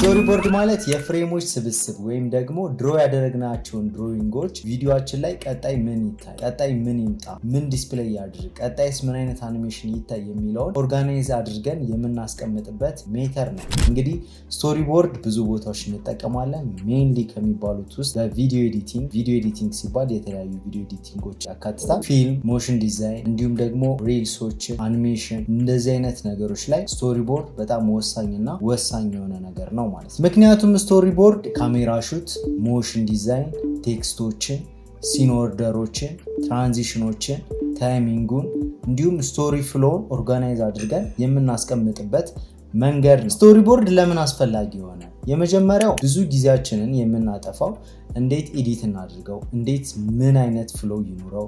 ስቶሪቦርድ ማለት የፍሬሞች ስብስብ ወይም ደግሞ ድሮ ያደረግናቸውን ድሮዊንጎች ቪዲዮአችን ላይ ቀጣይ ምን ይታይ፣ ቀጣይ ምን ይምጣ፣ ምን ዲስፕሌይ ያድርግ፣ ቀጣይስ ምን አይነት አኒሜሽን ይታይ የሚለውን ኦርጋናይዝ አድርገን የምናስቀምጥበት ሜተር ነው። እንግዲህ ስቶሪቦርድ ብዙ ቦታዎች እንጠቀማለን። ሜንሊ ከሚባሉት ውስጥ በቪዲዮ ኤዲቲንግ፣ ቪዲዮ ኤዲቲንግ ሲባል የተለያዩ ቪዲዮ ኤዲቲንጎች ያካትታል። ፊልም፣ ሞሽን ዲዛይን እንዲሁም ደግሞ ሪልሶች፣ አኒሜሽን እንደዚህ አይነት ነገሮች ላይ ስቶሪቦርድ በጣም ወሳኝና ወሳኝ የሆነ ነገር ነው ማለት ነው። ምክንያቱም ስቶሪቦርድ ካሜራ ሹት፣ ሞሽን ዲዛይን፣ ቴክስቶችን፣ ሲን ኦርደሮችን፣ ትራንዚሽኖችን፣ ታይሚንጉን እንዲሁም ስቶሪ ፍሎውን ኦርጋናይዝ አድርገን የምናስቀምጥበት መንገድ ነው። ስቶሪቦርድ ለምን አስፈላጊ ሆነ? የመጀመሪያው ብዙ ጊዜያችንን የምናጠፋው እንዴት ኤዲት እናድርገው፣ እንዴት ምን አይነት ፍሎው ይኑረው፣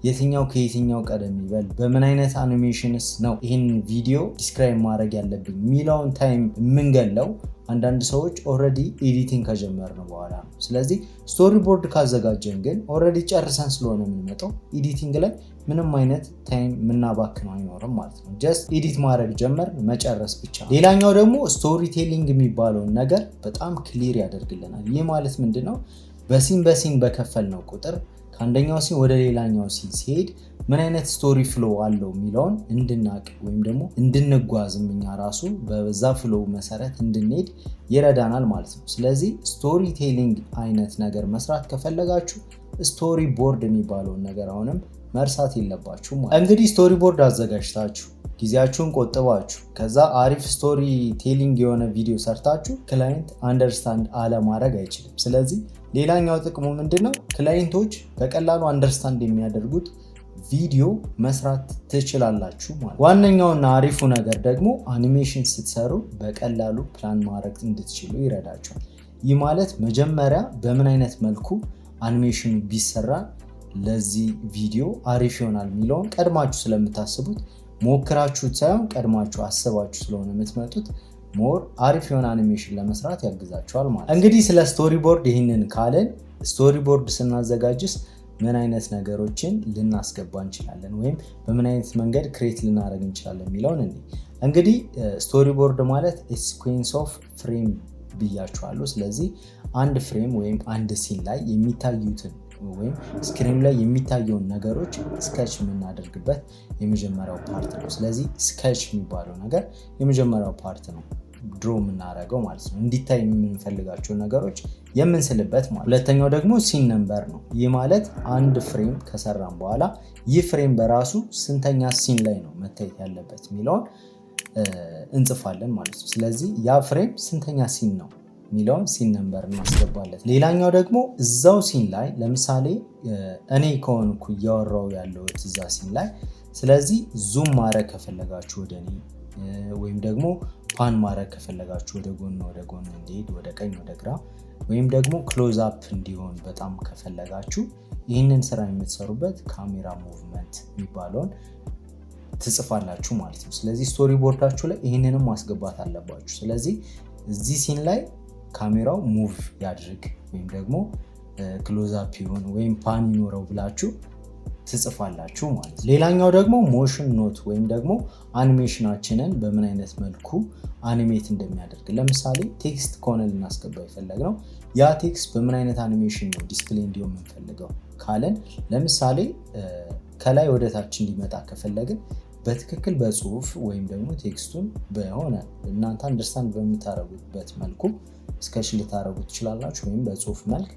የትኛው ከየትኛው ቀደም ይበል፣ በምን አይነት አኒሜሽንስ ነው ይህን ቪዲዮ ዲስክራይብ ማድረግ ያለብኝ የሚለውን ታይም የምንገለው አንዳንድ ሰዎች ኦልሬዲ ኤዲቲንግ ከጀመርን በኋላ ነው። ስለዚህ ስቶሪቦርድ ካዘጋጀን ግን ኦልሬዲ ጨርሰን ስለሆነ የምንመጣው ኤዲቲንግ ላይ ምንም አይነት ታይም የምናባክነው አይኖርም ማለት ነው። ጀስት ኤዲት ማድረግ ጀመር መጨረስ ብቻ። ሌላኛው ደግሞ ስቶሪ ቴሊንግ የሚባለውን ነገር በጣም ክሊር ያደርግልናል። ይህ ማለት ምንድነው? በሲን በከፈልነው ቁጥር ከአንደኛው ሲን ወደ ሌላኛው ሲን ሲሄድ ምን አይነት ስቶሪ ፍሎ አለው የሚለውን እንድናቅ ወይም ደግሞ እንድንጓዝም እኛ ራሱ በዛ ፍሎ መሰረት እንድንሄድ ይረዳናል ማለት ነው። ስለዚህ ስቶሪ ቴሊንግ አይነት ነገር መስራት ከፈለጋችሁ ስቶሪ ቦርድ የሚባለውን ነገር አሁንም መርሳት የለባችሁ ማለት። እንግዲህ ስቶሪ ቦርድ አዘጋጅታችሁ ጊዜያችሁን ቆጥባችሁ ከዛ አሪፍ ስቶሪ ቴሊንግ የሆነ ቪዲዮ ሰርታችሁ ክላይንት አንደርስታንድ አለማድረግ አይችልም። ስለዚህ ሌላኛው ጥቅሙ ምንድነው? ክላይንቶች በቀላሉ አንደርስታንድ የሚያደርጉት ቪዲዮ መስራት ትችላላችሁ ማለት። ዋነኛውና አሪፉ ነገር ደግሞ አኒሜሽን ስትሰሩ በቀላሉ ፕላን ማድረግ እንድትችሉ ይረዳቸዋል። ይህ ማለት መጀመሪያ በምን አይነት መልኩ አኒሜሽኑ ቢሰራ ለዚህ ቪዲዮ አሪፍ ይሆናል የሚለውን ቀድማችሁ ስለምታስቡት ሞክራችሁት ሳይሆን ቀድማችሁ አስባችሁ ስለሆነ የምትመጡት ሞር አሪፍ የሆነ አኒሜሽን ለመስራት ያግዛችኋል ማለት። እንግዲህ ስለ ስቶሪቦርድ ይህንን ካለን ስቶሪቦርድ ስናዘጋጅስ ምን አይነት ነገሮችን ልናስገባ እንችላለን ወይም በምን አይነት መንገድ ክሬት ልናደርግ እንችላለን የሚለውን እንግዲህ ስቶሪቦርድ ማለት ሲኩዌንስ ኦፍ ፍሬም ብያችኋለሁ። ስለዚህ አንድ ፍሬም ወይም አንድ ሲን ላይ የሚታዩትን ወይም ስክሪን ላይ የሚታየውን ነገሮች ስኬች የምናደርግበት የመጀመሪያው ፓርት ነው። ስለዚህ ስኬች የሚባለው ነገር የመጀመሪያው ፓርት ነው፣ ድሮ የምናደርገው ማለት ነው። እንዲታይ የምንፈልጋቸው ነገሮች የምንስልበት ማለት። ሁለተኛው ደግሞ ሲን ነምበር ነው። ይህ ማለት አንድ ፍሬም ከሰራን በኋላ ይህ ፍሬም በራሱ ስንተኛ ሲን ላይ ነው መታየት ያለበት የሚለውን እንጽፋለን ማለት ነው። ስለዚህ ያ ፍሬም ስንተኛ ሲን ነው የሚለውን ሲን ነምበር እናስገባለን። ሌላኛው ደግሞ እዛው ሲን ላይ ለምሳሌ እኔ ከሆንኩ እያወራው ያለሁት እዛ ሲን ላይ፣ ስለዚህ ዙም ማድረግ ከፈለጋችሁ ወደ እኔ ወይም ደግሞ ፓን ማድረግ ከፈለጋችሁ ወደ ጎን እንዲሄድ ወደ ቀኝ ወደ ግራ ወይም ደግሞ ክሎዝ አፕ እንዲሆን በጣም ከፈለጋችሁ ይህንን ስራ የምትሰሩበት ካሜራ ሙቭመንት የሚባለውን ትጽፋላችሁ ማለት ነው። ስለዚህ ስቶሪ ቦርዳችሁ ላይ ይህንንም ማስገባት አለባችሁ። ስለዚህ እዚህ ሲን ላይ ካሜራው ሙቭ ያድርግ ወይም ደግሞ ክሎዝ አፕ ይሆን ወይም ፓን ይኖረው ብላችሁ ትጽፋላችሁ ማለት ነው። ሌላኛው ደግሞ ሞሽን ኖት ወይም ደግሞ አኒሜሽናችንን በምን አይነት መልኩ አኒሜት እንደሚያደርግ፣ ለምሳሌ ቴክስት ከሆነ ልናስገባ የፈለግነው ያ ቴክስት በምን አይነት አኒሜሽን ነው ዲስፕሌይ እንዲሆን የምንፈልገው ካለን፣ ለምሳሌ ከላይ ወደ ታች እንዲመጣ ከፈለግን በትክክል በጽሁፍ ወይም ደግሞ ቴክስቱን በሆነ እናንተ አንደርስታንድ በምታደርጉበት መልኩ ስኬች ልታደርጉት ትችላላችሁ ወይም በጽሁፍ መልክ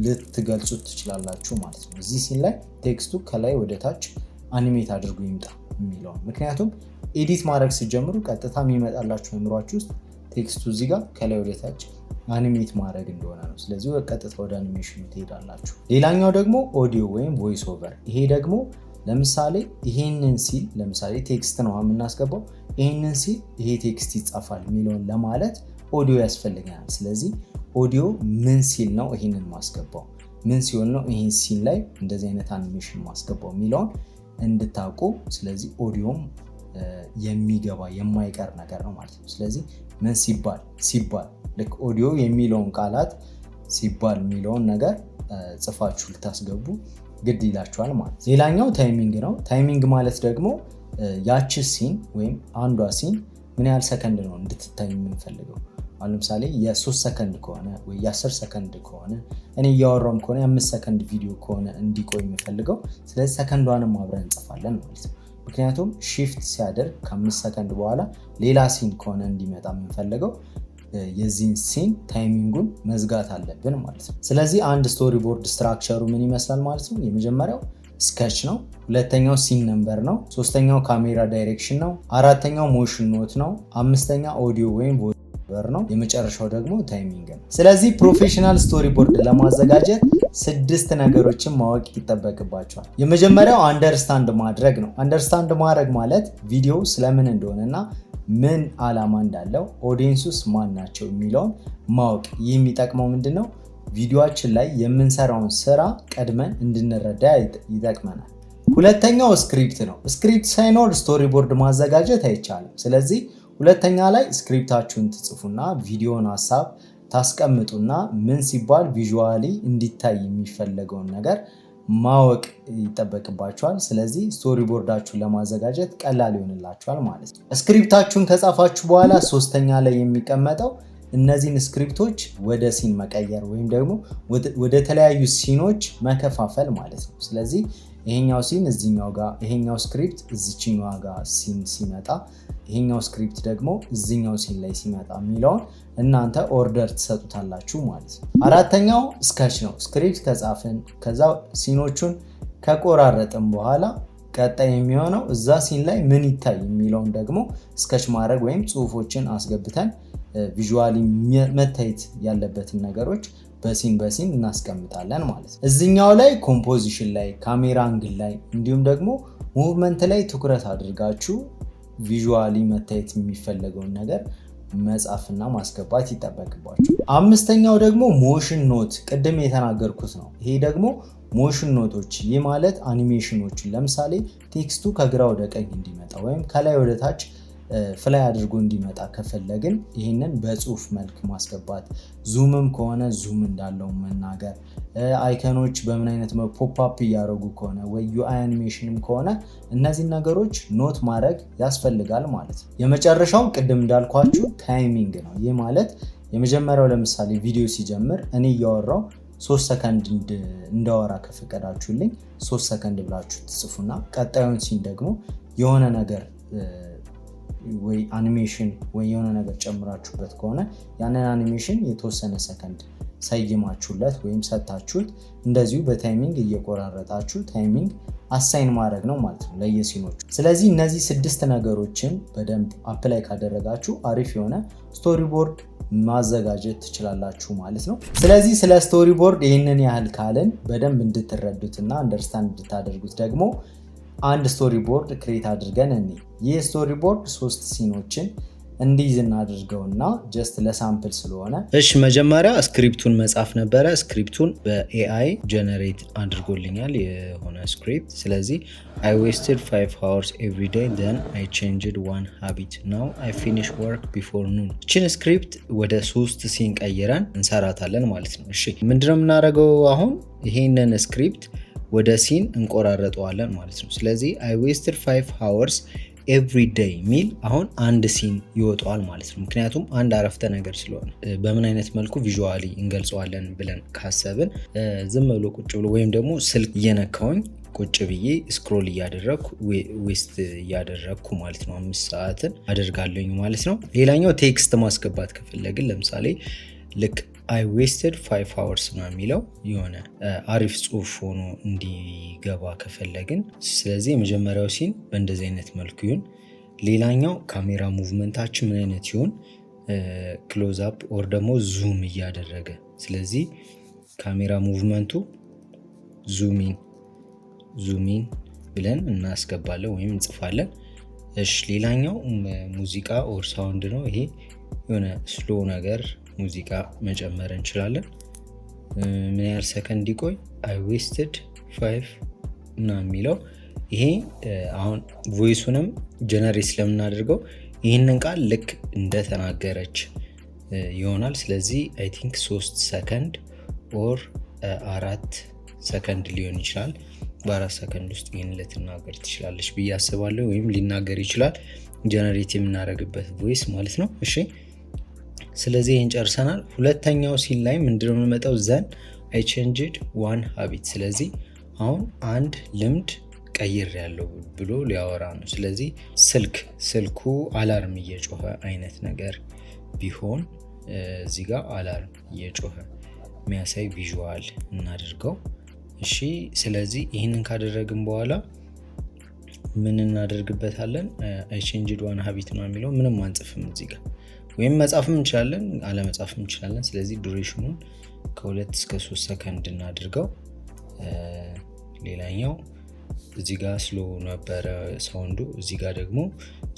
ልትገልጹት ትችላላችሁ ማለት ነው። እዚህ ሲን ላይ ቴክስቱ ከላይ ወደ ታች አኒሜት አድርጎ ይምጣ የሚለው፣ ምክንያቱም ኤዲት ማድረግ ሲጀምሩ ቀጥታ የሚመጣላችሁ አእምሯችሁ ውስጥ ቴክስቱ እዚህ ጋር ከላይ ወደ ታች አኒሜት ማድረግ እንደሆነ ነው። ስለዚህ ቀጥታ ወደ አኒሜሽኑ ትሄዳላችሁ። ሌላኛው ደግሞ ኦዲዮ ወይም ቮይስ ኦቨር። ይሄ ደግሞ ለምሳሌ ይሄንን ሲል ለምሳሌ ቴክስት ነው የምናስገባው፣ ይሄንን ሲል ይሄ ቴክስት ይጻፋል የሚለውን ለማለት ኦዲዮ ያስፈልገናል። ስለዚህ ኦዲዮ ምን ሲል ነው ይሄንን ማስገባው፣ ምን ሲሆን ነው ይሄን ሲል ላይ እንደዚህ አይነት አኒሜሽን ማስገባው የሚለውን እንድታውቁ፣ ስለዚህ ኦዲዮም የሚገባ የማይቀር ነገር ነው ማለት ነው። ስለዚህ ምን ሲባል ልክ ኦዲዮ የሚለውን ቃላት ሲባል የሚለውን ነገር ጽፋችሁ ልታስገቡ ግድ ይላችኋል ማለት። ሌላኛው ታይሚንግ ነው። ታይሚንግ ማለት ደግሞ ያቺ ሲን ወይም አንዷ ሲን ምን ያህል ሰከንድ ነው እንድትታይ የምንፈልገው አሁን ለምሳሌ የ3 ሰከንድ ከሆነ ወይ የ10 ሰከንድ ከሆነ እኔ እያወራውም ከሆነ የ5 ሰከንድ ቪዲዮ ከሆነ እንዲቆይ የምፈልገው ስለዚህ ሰከንዷንም አብረን እንጽፋለን ማለት ነው። ምክንያቱም ሺፍት ሲያደርግ ከ5 ሰከንድ በኋላ ሌላ ሲን ከሆነ እንዲመጣ የምንፈልገው የዚህን ሲን ታይሚንጉን መዝጋት አለብን ማለት ነው። ስለዚህ አንድ ስቶሪ ቦርድ ስትራክቸሩ ምን ይመስላል ማለት ነው? የመጀመሪያው ስኬች ነው፣ ሁለተኛው ሲን ነምበር ነው፣ ሶስተኛው ካሜራ ዳይሬክሽን ነው፣ አራተኛው ሞሽን ኖት ነው፣ አምስተኛ ኦዲዮ ወይም ቮይስኦቨር ነው፣ የመጨረሻው ደግሞ ታይሚንግ ነው። ስለዚህ ፕሮፌሽናል ስቶሪ ቦርድ ለማዘጋጀት 6 ነገሮችን ማወቅ ይጠበቅባቸዋል። የመጀመሪያው አንደርስታንድ ማድረግ ነው። አንደርስታንድ ማድረግ ማለት ቪዲዮ ስለምን እንደሆነና ምን ዓላማ እንዳለው ኦዲየንሱስ ማን ናቸው የሚለውን ማወቅ። ይህ የሚጠቅመው ምንድነው? ቪዲዮአችን ላይ የምንሰራውን ስራ ቀድመን እንድንረዳ ይጠቅመናል። ሁለተኛው ስክሪፕት ነው። ስክሪፕት ሳይኖር ስቶሪ ቦርድ ማዘጋጀት አይቻልም። ስለዚህ ሁለተኛ ላይ ስክሪፕታችሁን ትጽፉና ቪዲዮን ሀሳብ ታስቀምጡና ምን ሲባል ቪዥዋሊ እንዲታይ የሚፈለገውን ነገር ማወቅ ይጠበቅባቸዋል። ስለዚህ ስቶሪ ቦርዳችሁን ለማዘጋጀት ቀላል ይሆንላችኋል ማለት ነው። ስክሪፕታችሁን ከጻፋችሁ በኋላ ሶስተኛ ላይ የሚቀመጠው እነዚህን ስክሪፕቶች ወደ ሲን መቀየር ወይም ደግሞ ወደ ተለያዩ ሲኖች መከፋፈል ማለት ነው። ስለዚህ ይሄኛው ሲን እዚህኛው ጋር፣ ይሄኛው ስክሪፕት እዚችኛው ጋር ሲን ሲመጣ፣ ይሄኛው ስክሪፕት ደግሞ እዚህኛው ሲን ላይ ሲመጣ የሚለውን እናንተ ኦርደር ትሰጡታላችሁ ማለት ነው። አራተኛው ስኬች ነው። ስክሪፕት ከጻፍን ከዛ ሲኖቹን ከቆራረጥን በኋላ ቀጣይ የሚሆነው እዛ ሲን ላይ ምን ይታይ የሚለውን ደግሞ ስኬች ማድረግ ወይም ጽሁፎችን አስገብተን ቪዥዋሊ መታየት ያለበትን ነገሮች በሲን እናስቀምጣለን ማለት ነው። እዚኛው ላይ ኮምፖዚሽን ላይ፣ ካሜራ አንግል ላይ እንዲሁም ደግሞ ሙቭመንት ላይ ትኩረት አድርጋችሁ ቪዥዋሊ መታየት የሚፈለገውን ነገር መጻፍና ማስገባት ይጠበቅባችሁ። አምስተኛው ደግሞ ሞሽን ኖት፣ ቅድም የተናገርኩት ነው። ይሄ ደግሞ ሞሽን ኖቶች፣ ይህ ማለት አኒሜሽኖችን ለምሳሌ ቴክስቱ ከግራ ወደ ቀኝ እንዲመጣ ወይም ከላይ ወደ ታች ፍላይ አድርጎ እንዲመጣ ከፈለግን ይህንን በጽሁፍ መልክ ማስገባት፣ ዙምም ከሆነ ዙም እንዳለው መናገር፣ አይከኖች በምን አይነት ፖፕአፕ እያደረጉ ከሆነ ወይ ዩአይ አኒሜሽንም ከሆነ እነዚህን ነገሮች ኖት ማድረግ ያስፈልጋል ማለት ነው። የመጨረሻው ቅድም እንዳልኳችሁ ታይሚንግ ነው። ይህ ማለት የመጀመሪያው ለምሳሌ ቪዲዮ ሲጀምር እኔ እያወራው 3 ሰከንድ እንዳወራ ከፈቀዳችሁልኝ 3 ሰከንድ ብላችሁ ትጽፉና ቀጣዩን ሲን ደግሞ የሆነ ነገር ወይ አኒሜሽን ወይ የሆነ ነገር ጨምራችሁበት ከሆነ ያንን አኒሜሽን የተወሰነ ሰከንድ ሰይማችሁለት ወይም ሰታችሁት እንደዚሁ በታይሚንግ እየቆራረጣችሁ ታይሚንግ አሳይን ማድረግ ነው ማለት ነው ለየሲኖቹ። ስለዚህ እነዚህ 6 ነገሮችን በደንብ አፕላይ ካደረጋችሁ አሪፍ የሆነ ስቶሪ ቦርድ ማዘጋጀት ትችላላችሁ ማለት ነው። ስለዚህ ስለ ስቶሪ ቦርድ ይህንን ያህል ካልን በደንብ እንድትረዱትና አንደርስታንድ እንድታደርጉት ደግሞ አንድ ስቶሪ ቦርድ ክሬት አድርገን ይህ ስቶሪ ቦርድ 3 ሲኖችን እንዲይዝ እናድርገውና ጀስት ለሳምፕል ስለሆነ መጀመሪያ ስክሪፕቱን መጻፍ ነበረ። ስክሪፕቱን በኤአይ ጀነሬት አድርጎልኛል የሆነ ስክሪፕት። ስለዚህ I wasted 5 hours every day then I changed one habit now I finish work before noon። እቺን ስክሪፕት ወደ 3 ሲን ቀይረን እንሰራታለን ማለት ነው። ምንድነው የምናደርገው? አሁን ይሄንን ስክሪፕት ወደ ሲን እንቆራረጠዋለን ማለት ነው። ስለዚህ I wasted 5 hours every day ሚል አሁን አንድ ሲን ይወጣዋል ማለት ነው። ምክንያቱም አንድ አረፍተ ነገር ስለሆነ በምን አይነት መልኩ ቪዥዋሊ እንገልጸዋለን ብለን ካሰብን ዝም ብሎ ቁጭ ብሎ ወይም ደግሞ ስልክ እየነካውኝ ቁጭ ብዬ ስክሮል እያደረግኩ ዌስት እያደረግኩ ማለት ነው 5 ሰዓትን አደርጋለኝ ማለት ነው። ሌላኛው ቴክስት ማስገባት ከፈለግን ለምሳሌ ልክ I wasted 5 hours ነው የሚለው የሆነ አሪፍ ጽሁፍ ሆኖ እንዲገባ ከፈለግን ስለዚህ የመጀመሪያው ሲን በእንደዚህ አይነት መልኩ ይሁን። ሌላኛው ካሜራ ሙቭመንታችን ምን አይነት ይሁን? ክሎዝ አፕ ኦር ደግሞ ዙም እያደረገ ስለዚህ ካሜራ ሙቭመንቱ ዙሚን ብለን እናስገባለን ወይም እንጽፋለን። ሌላኛው ሙዚቃ ኦር ሳውንድ ነው። ይሄ የሆነ ስሎ ነገር ሙዚቃ መጨመር እንችላለን። ምን ያህል ሰከንድ ይቆይ? I wasted 5 ምናምን የሚለው ይሄ አሁን ቮይሱንም ጀነሬት ስለምናደርገው ይህንን ቃል ልክ እንደተናገረች ይሆናል። ስለዚህ I think 3 ሰከንድ ኦር 4 ሰከንድ ሊሆን ይችላል። በ4 ሰከንድ ውስጥ ይህን ልትናገር ትችላለች ብዬ አስባለሁ፣ ወይም ሊናገር ይችላል ጀነሬት የምናደርግበት ቮይስ ማለት ነው። ስለዚህ ይህን ጨርሰናል። ሁለተኛው ሲን ላይ ምንድነው የምንመጣው? ዘን አይ ቼንጅድ ዋን ሃቢት። ስለዚህ አሁን አንድ ልምድ ቀይር ያለው ብሎ ሊያወራ ነው። ስለዚህ ስልኩ አላርም እየጮኸ አይነት ነገር ቢሆን እዚህ ጋር አላርም እየጮኸ የሚያሳይ ቪዥዋል እናድርገው። እሺ ስለዚህ ይህንን ካደረግን በኋላ ምን እናደርግበታለን? አይ ቼንጅድ ዋን ሃቢት ነው የሚለው ምንም አንጽፍም እዚህ ጋር፣ ወይም መጻፍም እንችላለን አለመጻፍም እንችላለን። ስለዚህ ዱሬሽኑን ከ2 እስከ 3 ሰከንድ እናድርገው። ሌላኛው እዚህ ጋር ስሎ ነበረ ሳውንዱ፣ እዚህ ጋር ደግሞ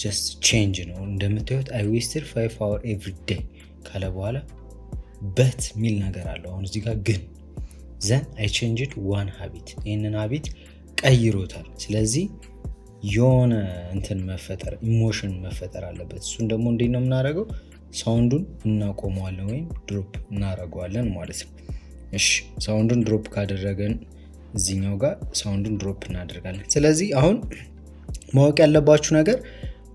ጀስት ቼንጅ ነው። እንደምታዩት አይ ዌስትድ 5 hours every day ካለ በኋላ በት ሚል ነገር አለው። አሁን እዚህ ጋር ግን ዘን አይ ቼንጅድ ዋን ሃቢት፣ ይህንን ሃቢት ቀይሮታል። ስለዚህ የሆነ እንትን መፈጠር ኢሞሽን መፈጠር አለበት። እሱን ደግሞ እንዴት ነው የምናደርገው? ሳውንዱን እናቆመዋለን ወይም ድሮፕ እናደርገዋለን ማለት ነው። እሺ ሳውንዱን ድሮፕ ካደረገን እዚህኛው ጋር ሳውንዱን ድሮፕ እናደርጋለን። ስለዚህ አሁን ማወቅ ያለባችሁ ነገር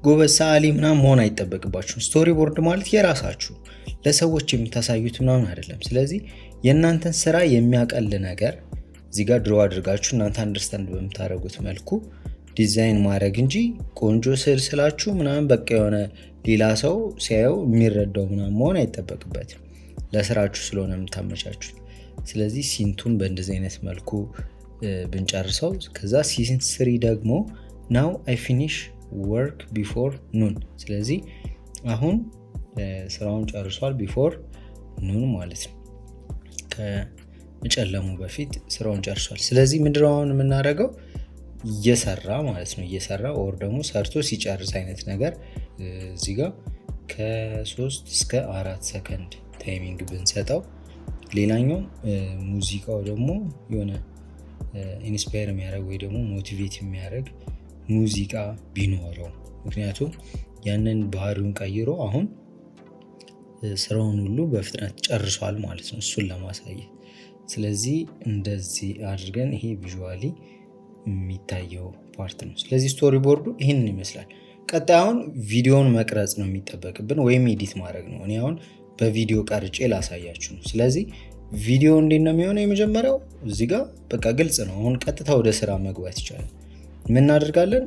ጎበዝ ሰዓሊ ምናምን መሆን አይጠበቅባችሁም። ስቶሪ ቦርድ ማለት የራሳችሁ ለሰዎች የምታሳዩት ምናምን አይደለም። ስለዚህ የእናንተን ስራ የሚያቀል ነገር እዚህ ጋር ድሮ አድርጋችሁ እናንተ አንደርስታንድ በምታደርጉት መልኩ ዲዛይን ማድረግ እንጂ ቆንጆ ስዕል ስላችሁ ምናምን በቃ የሆነ ሌላ ሰው ሲያየው የሚረዳው ምናምን መሆን አይጠበቅበትም። ለስራችሁ ስለሆነ የምታመቻችሁት። ስለዚህ ሲንቱን በእንደዚህ አይነት መልኩ ብንጨርሰው፣ ከዛ ሲን 3 ደግሞ ናው አይ ፊኒሽ ወርክ ቢፎር ኑን። ስለዚህ አሁን ስራውን ጨርሷል፣ ቢፎር ኑን ማለት ነው፣ ከመጨለሙ በፊት ስራውን ጨርሷል። ስለዚህ ምንድነው አሁን የምናደርገው? እየሰራ ማለት ነው፣ እየሰራ ኦር ደግሞ ሰርቶ ሲጨርስ አይነት ነገር እዚህ ጋር ከ3 እስከ 4 ሰከንድ ታይሚንግ ብንሰጠው። ሌላኛው ሙዚቃው ደግሞ የሆነ ኢንስፓየር የሚያደርግ ወይ ደግሞ ሞቲቬት የሚያደርግ ሙዚቃ ቢኖረው፣ ምክንያቱም ያንን ባህሪውን ቀይሮ አሁን ስራውን ሁሉ በፍጥነት ጨርሷል ማለት ነው፣ እሱን ለማሳየት። ስለዚህ እንደዚህ አድርገን ይሄ ቪዥዋሊ የሚታየው ፓርት ነው። ስለዚህ ስቶሪ ቦርዱ ይህንን ይመስላል። ቀጣይ አሁን ቪዲዮውን መቅረጽ ነው የሚጠበቅብን ወይም ኤዲት ማድረግ ነው። እኔ አሁን በቪዲዮ ቀርጬ ላሳያችሁ ነው። ስለዚህ ቪዲዮ እንዴት ነው የሚሆነው? የመጀመሪያው እዚህ ጋር በቃ ግልጽ ነው። አሁን ቀጥታ ወደ ስራ መግባት ይቻላል። ምን እናደርጋለን?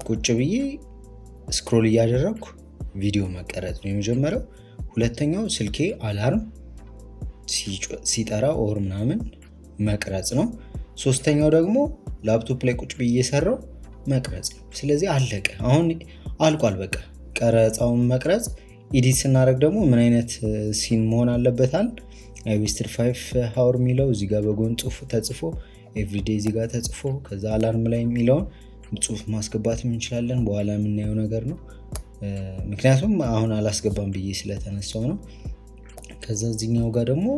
ቁጭ ብዬ ስክሮል እያደረግኩ ቪዲዮ መቀረጽ ነው የመጀመሪያው። ሁለተኛው ስልኬ አላርም ሲጠራ ኦር ምናምን መቅረጽ ነው። ሶስተኛው ደግሞ ላፕቶፕ ላይ ቁጭ ብዬ እየሰራው መቅረጽ ነው። ስለዚህ አለቀ። አሁን አልቋል። በቃ ቀረጻውን መቅረጽ። ኤዲት ስናደርግ ደግሞ ምን አይነት ሲን መሆን አለበታል? አይ ዌስትድ 5 hours የሚለው እዚህ ጋር በጎን ጽሁፍ ተጽፎ ኤቭሪዴይ እዚህ ጋር ተጽፎ ከዛ አላርም ላይ የሚለውን ጽሁፍ ማስገባትም እንችላለን። በኋላ የምናየው ነገር ነው። ምክንያቱም አሁን አላስገባም ብዬ ስለተነሳው ነው። ከዛ እዚህኛው ጋር ደግሞ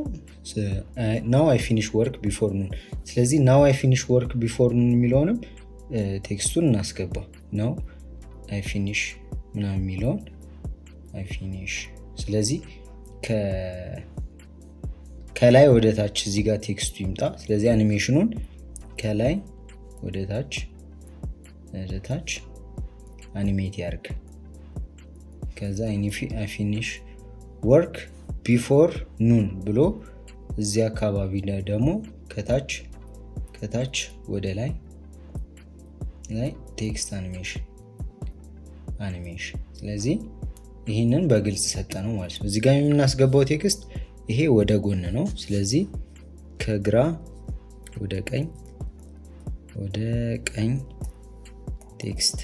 ናው አይ ፊኒሽ ወርክ ቢፎር ኑን። ስለዚህ ናው አይ ፊኒሽ ወርክ ቢፎር ኑን የሚለውንም ቴክስቱን እናስገባ። ናው አይ ፊኒሽ ምናምን የሚለውን አይ ፊኒሽ። ስለዚህ ከላይ ወደ ታች እዚህ ጋር ቴክስቱ ይምጣ። ስለዚህ አኒሜሽኑን ከላይ ወደ ታች አኒሜት ያርግ። ከዛ አይ ፊኒሽ ወርክ ቢፎር ኑን ብሎ እዚህ አካባቢ ደግሞ ከታች ወደ ላይ ቴክስት አኒሜሽን። ስለዚህ ይህንን በግልጽ ሰጠ ነው ማለት ነው። እዚህ ጋር የምናስገባው ቴክስት ይሄ ወደ ጎን ነው። ስለዚህ ከግራ ወደ ቀኝ ቴክስት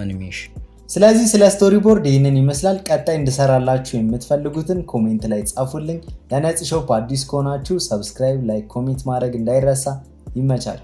አኒሜሽን። ስለዚህ ስለ ስቶሪ ቦርድ ይህንን ይመስላል። ቀጣይ እንድሰራላችሁ የምትፈልጉትን ኮሜንት ላይ ጻፉልኝ። ለነፂ ሾፕ አዲስ ከሆናችሁ ሰብስክራይብ፣ ላይክ፣ ኮሜንት ማድረግ እንዳይረሳ። ይመቻችሁ።